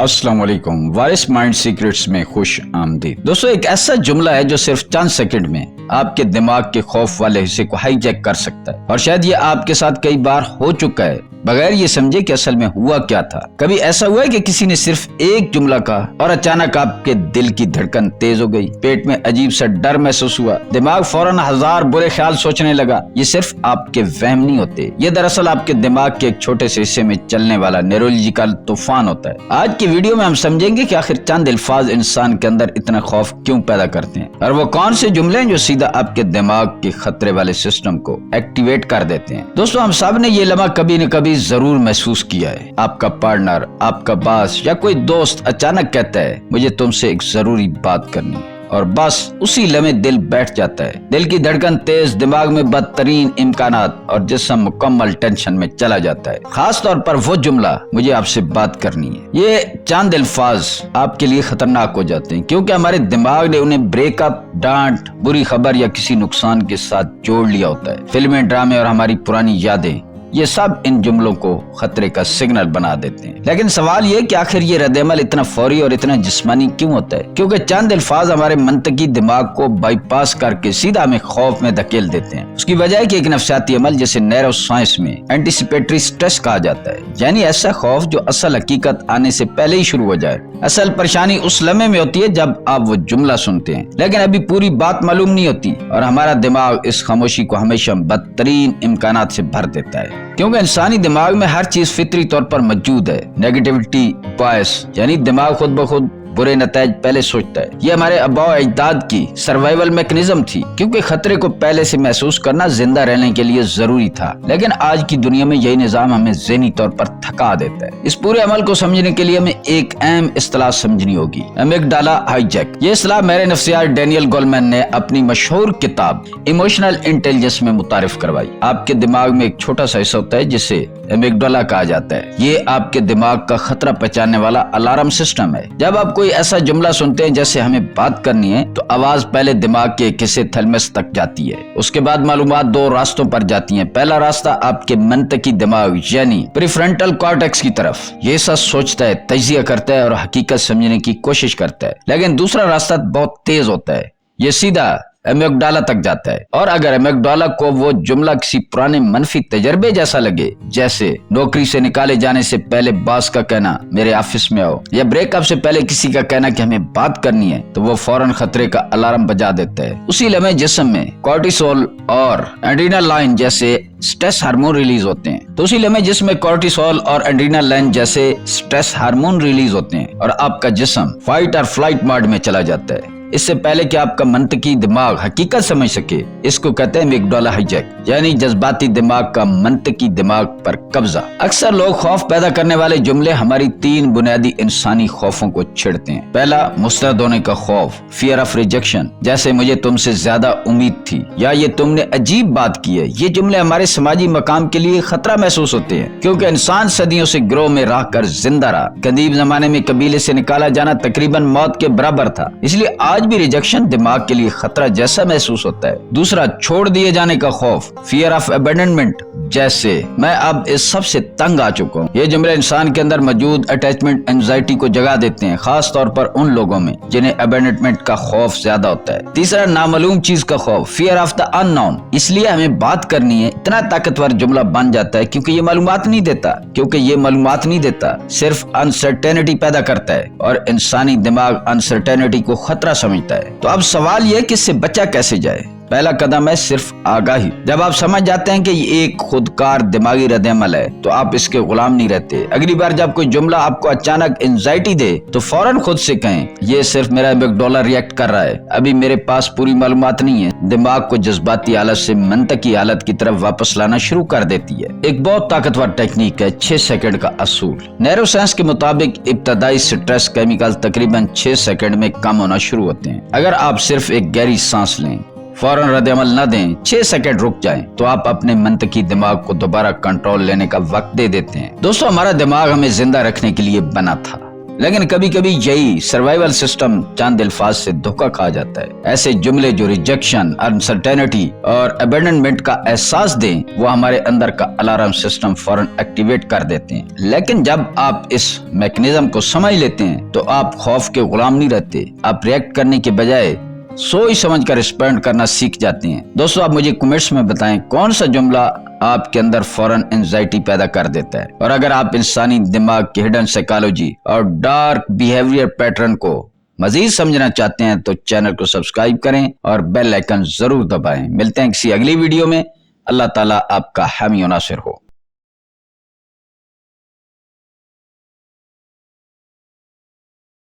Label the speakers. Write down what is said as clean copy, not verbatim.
Speaker 1: अस्सलाम वालेकुम। वारिस mind secrets में खुश आमदीद। दोस्तों, एक ऐसा जुमला है जो सिर्फ चंद सेकंड में आपके दिमाग के खौफ वाले हिस्से को हाईजैक कर सकता है, और शायद ये आपके साथ कई बार हो चुका है बगैर ये समझे कि असल में हुआ क्या था। कभी ऐसा हुआ है कि किसी ने सिर्फ एक जुमला कहा और अचानक आपके दिल की धड़कन तेज हो गई, पेट में अजीब सा डर महसूस हुआ, दिमाग फौरन हजार बुरे ख्याल सोचने लगा। ये सिर्फ आपके वहम नहीं होते, ये दरअसल आपके दिमाग के एक छोटे से हिस्से में चलने वाला न्यूरोलॉजिकल तूफान होता है। आज की वीडियो में हम समझेंगे कि आखिर चंद अल्फाज इंसान के अंदर इतना खौफ क्यों पैदा करते हैं, और वो कौन से जुमले हैं जो सीधा आपके दिमाग के खतरे वाले सिस्टम को एक्टिवेट कर देते हैं। दोस्तों, हम सब ने ये लम्हा कभी न कभी जरूर महसूस किया है। आपका पार्टनर, आपका बास या कोई दोस्त अचानक कहता है मुझे तुमसे एक जरूरी बात करनी है, और बस उसी लम्हे दिल बैठ जाता है। दिल की धड़कन तेज, दिमाग में बदतरीन इम्कानात और जिस्म मुकम्मल टेंशन में चला जाता है। खास तौर पर वो जुमला मुझे आपसे बात करनी है। ये चंद अल्फाज आपके लिए खतरनाक हो जाते हैं क्योंकि हमारे दिमाग ने उन्हें ब्रेकअप, डांट, बुरी खबर या किसी नुकसान के साथ जोड़ लिया होता है। फिल्में, ड्रामे और हमारी पुरानी यादें, ये सब इन जुमलों को खतरे का सिग्नल बना देते हैं। लेकिन सवाल ये कि आखिर ये रद्द-ए-अमल इतना फौरी और इतना जिस्मानी क्यों होता है? क्योंकि चंद अल्फाज हमारे मंतकी दिमाग को बाईपास करके सीधा हमें खौफ में धकेल देते हैं। उसकी वजह है कि एक नफ्सियाती अमल जिसे न्यूरो साइंस में एंटीसिपेटरी स्ट्रेस कहा जाता है, यानी ऐसा खौफ जो असल हकीकत आने से पहले ही शुरू हो जाए। असल परेशानी उस लम्हे में होती है जब आप वो जुमला सुनते हैं, लेकिन अभी पूरी बात मालूम नहीं होती, और हमारा दिमाग इस खामोशी को हमेशा बदतरीन इम्कानात से भर देता है। क्योंकि इंसानी दिमाग में हर चीज फितरी तौर पर मौजूद है। नेगेटिविटी बायस, यानी दिमाग खुद ब खुद बुरे नतीजे पहले सोचता है। ये हमारे आबाओ अजदाद की सर्वाइवल मैकेनिज्म थी, क्योंकि खतरे को पहले से महसूस करना जिंदा रहने के लिए जरूरी था। लेकिन आज की दुनिया में यही निजाम हमें ज़हनी तौर पर थका देता है। इस पूरे अमल को समझने के लिए हमें एक अहम इस्तिलाह समझनी होगी, अमिगडाला हाईजैक। ये इस्तिलाह मेरे नफ्सियात डैनियल गोलमैन ने अपनी मशहूर किताब इमोशनल इंटेलिजेंस में मुतारिफ करवाई। आपके दिमाग में एक छोटा सा हिस्सा होता है जिसे अमिगडाला कहा जाता है। ये आपके दिमाग का खतरा पहचानने वाला अलार्म सिस्टम है। जब आप कोई ऐसा जुमला सुनते हैं जैसे हमें बात करनी है, तो आवाज पहले दिमाग के एक हिस्से थैलेमस तक जाती है। उसके बाद मालूमात दो रास्तों पर जाती हैं। पहला रास्ता आपके मंतकी दिमाग यानी प्रीफ्रंटल कॉर्टेक्स की तरफ, ये सब सोचता है, तजिया करता है और हकीकत समझने की कोशिश करता है। लेकिन दूसरा रास्ता बहुत तेज होता है, ये सीधा अमिगडाला तक जाता है। और अगर अमिगडाला को वो जुमला किसी पुराने मनफी तजर्बे जैसा लगे, जैसे नौकरी से निकाले जाने से पहले बॉस का कहना मेरे ऑफिस में आओ, या ब्रेकअप से पहले किसी का कहना कि हमें बात करनी है, तो वो फौरन खतरे का अलार्म बजा देता है। उसी लम्हे जिस्म में कॉर्टिसोल और एड्रेनालाइन जैसे स्ट्रेस हार्मोन रिलीज होते हैं। तो उसी लम्हे जिसमें कॉर्टिसोल और एड्रेनालाइन जैसे स्ट्रेस हार्मोन रिलीज होते हैं और आपका जिस्म फाइट और फ्लाइट मोड में चला जाता है, इससे पहले कि आपका मंतकी दिमाग हकीकत समझ सके। इसको कहते हैं अमिगडाला हाईजैक, यानी जज्बाती दिमाग का मंतकी दिमाग पर कब्जा। अक्सर लोग खौफ पैदा करने वाले जुमले हमारी तीन बुनियादी इंसानी खौफों को छेड़ते हैं। पहला, मुस्तरद होने का खौफ, फियर ऑफ रिजेक्शन, जैसे मुझे तुमसे ज्यादा उम्मीद थी या ये तुमने अजीब बात की है। ये जुमले हमारे समाजी मकाम के लिए खतरा महसूस होते हैं, क्योंकि इंसान सदियों से गिरोह में रह कर जिंदा रहा। कदीम जमाने में कबीले से निकाला जाना तकरीबन मौत के बराबर था, इसलिए आज भी रिजेक्शन दिमाग के लिए खतरा जैसा महसूस होता है। दूसरा, छोड़ दिए जाने का खौफ, फियर ऑफ अबैंडनमेंट, जैसे मैं अब इस सब से तंग आ चुका हूँ। ये जुमले इंसान के अंदर मौजूद अटैचमेंट एंजाइटी को जगा देते हैं, खास तौर पर उन लोगों में जिन्हें अबैंडनमेंट का खौफ ज्यादा होता है। तीसरा, नामालूम चीज का खौफ, फियर ऑफ द अननोन, इसलिए हमें बात करनी है इतना ताकतवर जुमला बन जाता है क्योंकि ये मालूमात नहीं देता, सिर्फ अनसर्टेनिटी पैदा करता है, और इंसानी दिमाग अनसर्टेनिटी को खतरा समझता है। तो अब सवाल ये कि इससे बचा कैसे जाए? पहला कदम है सिर्फ आगाही। जब आप समझ जाते हैं कि ये एक खुदकार दिमागी रद्द-ए-अमल है, तो आप इसके गुलाम नहीं रहते। अगली बार जब कोई जुमला आपको अचानक एंजाइटी दे, तो फौरन खुद से कहें ये सिर्फ मेरा अमिगडाला रिएक्ट कर रहा है, अभी मेरे पास पूरी मालूमात नहीं है। दिमाग को जज्बाती हालत से मंतकी हालत की तरफ वापस लाना शुरू कर देती है। एक बहुत ताकतवर टेक्निक है 6 सेकंड का असूल। न्यूरो साइंस के मुताबिक इब्तदाई स्ट्रेस केमिकल तकरीबन 6 सेकंड में कम होना शुरू होते हैं। अगर आप सिर्फ एक गहरी सांस लें, फौरन रद्द-ए-अमल न दें, 6 सेकंड रुक जाएं, तो आप अपने मंतकी दिमाग को दोबारा कंट्रोल लेने का वक्त दे देते हैं। दोस्तों, हमारा दिमाग हमें जिंदा रखने के लिए बना था, لیکن کبھی کبھی یہی سروائیول سسٹم چند الفاظ سے دھوکہ کھا جاتا ہے۔ ایسے جملے جو ریجیکشن، انسرٹینٹی اور ابینڈنمنٹ کا احساس دیں وہ ہمارے اندر کا الارم سسٹم فوراً ایکٹیویٹ کر دیتے ہیں۔ لیکن جب آپ اس میکنزم کو سمجھ لیتے ہیں تو آپ خوف کے غلام نہیں رہتے، آپ ریئیکٹ کرنے کے بجائے سوچ سمجھ کر رسپونڈ کرنا سیکھ جاتے ہیں۔ دوستو آپ مجھے کمنٹس میں بتائیں کون سا جملہ آپ کے اندر فوراً انزائٹی پیدا کر دیتا ہے، اور اگر آپ انسانی دماغ کی ہڈن سائیکالوجی اور ڈارک بیہیویئر پیٹرن کو مزید سمجھنا چاہتے ہیں تو چینل کو سبسکرائب کریں اور بیل آئیکن ضرور دبائیں۔ ملتے ہیں کسی اگلی ویڈیو میں۔ اللہ تعالیٰ آپ کا حامی و ناصر ہو۔